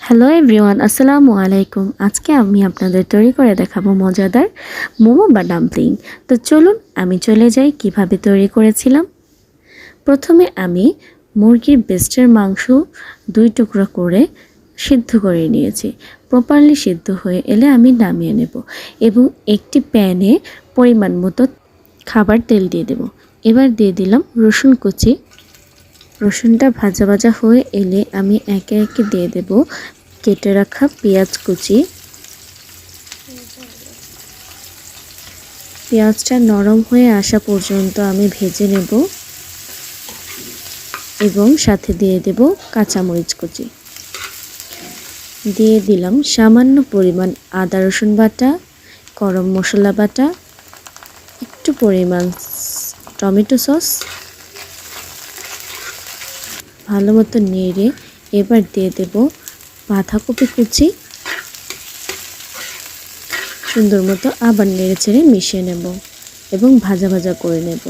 Hello everyone, আসসালামু আলাইকুম। আজকে আমি আপনাদের তৈরি করে দেখাবো মজাদার মোমো বা ডাম্পলিং। তো চলুন আমি চলে যাই কিভাবে তৈরি করেছিলাম। প্রথমে আমি মুরগির ব্রেস্টের মাংস 2 টুকরো করে সিদ্ধ করে নিয়েছি। প্রপারলি সিদ্ধ হয়ে এলে আমি নামিয়ে নেব এবং একটি প্যানে পরিমাণ মতো খাবার তেল দিয়ে দেব। এবার দিয়ে দিলাম রসুন কুচি। রসুনটা ভাজা ভাজা হয়ে এলে আমি একে একে দিয়ে দেব কেটে রাখা পেঁয়াজ কুচি। পেঁয়াজটা নরম হয়ে আসা পর্যন্ত আমি ভেজে নেব এবং সাথে দিয়ে দেব কাঁচামরিচ কুচি। দিয়ে দিলাম সামান্য পরিমাণ আদা রসুন বাটা, গরম মশলা বাটা, একটু পরিমাণ টমেটো সস। ভালো মতো নেড়ে এবার দিয়ে দেব বাঁধাকপি কুচি। সুন্দর মতো আবার নেড়ে চেড়ে মিশিয়ে নেব এবং ভাজা ভাজা করে নেব।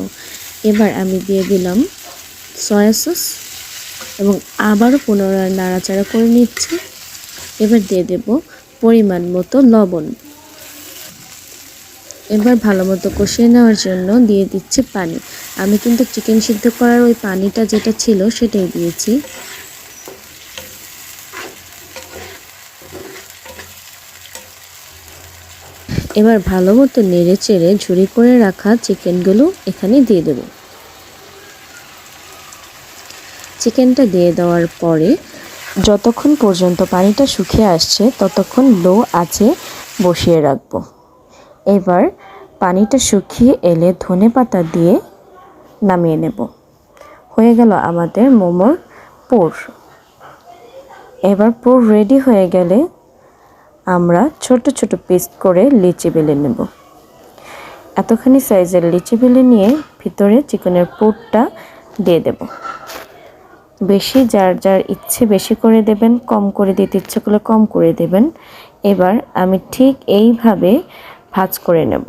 এবার আমি দিয়ে দিলাম সয়া সস এবং আবারও পুনরায় নাড়াচাড়া করে নিচ্ছি। এবার দিয়ে দেব পরিমাণ মতো লবণ। এবার ভালো মতো কষিয়ে নেওয়ার জন্য দিয়ে দিচ্ছি পানি। আমি কিন্তু চিকেন সিদ্ধ করার ওই পানিটা যেটা ছিল সেটাই দিয়েছি। এবার ভালো মতো নেড়ে চেড়ে ঝুরি করে রাখা চিকেনগুলো এখানে দিয়ে দেব। চিকেনটা দিয়ে দেওয়ার পরে যতক্ষণ পর্যন্ত পানিটা শুকিয়ে আসছে ততক্ষণ লো আঁচে বসিয়ে রাখবো। এবার পানিটা শুকিয়ে এলে ধনেপাতা দিয়ে নামিয়ে নেব। হয়ে গেল আমাদের মোমোর পুর। এবার পুর রেডি হয়ে গেলে আমরা ছোট ছোট পিস করে লিচি বেলে নেব। এতখানি সাইজের লিচি বেলে নিয়ে ভিতরে চিকেনের পুরটা দিয়ে দেব। বেশি যার যার ইচ্ছে বেশি করে দেবেন, কম করে দিতে ইচ্ছে করলে কম করে দেবেন। এবার আমি ঠিক এইভাবে ভাঁজ করে নেব,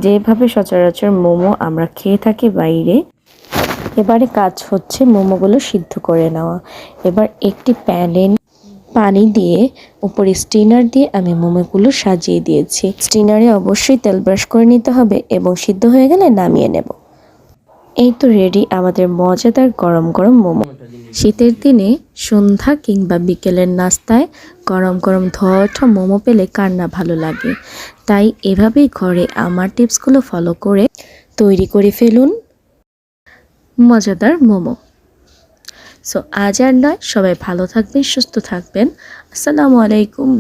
যেভাবে সচরাচর মোমো আমরা খেয়ে থাকি বাইরে। এবারে কাজ হচ্ছে মোমোগুলো সিদ্ধ করে নেওয়া। এবার একটি প্যানে পানি দিয়ে উপরে স্টিনার দিয়ে আমি মোমোগুলো সাজিয়ে দিয়েছি। স্টিনারে অবশ্যই তেল ব্রাশ করে নিতে হবে এবং সিদ্ধ হয়ে গেলে নামিয়ে নেব। এই তো রেডি আমাদের মজাদার গরম গরম মোমো। শীতের দিনে সন্ধ্যা কিংবা বিকেলের নাস্তায় গরম গরম ধোয়া ওঠা মোমো পেলে কার না ভালো লাগে। তাই এভাবেই ঘরে আমার টিপসগুলো ফলো করে তৈরি করে ফেলুন মজাদার মোমো। সো আজ আর নয়, সবাই ভালো থাকবেন, সুস্থ থাকবেন। আসসালামু আলাইকুম।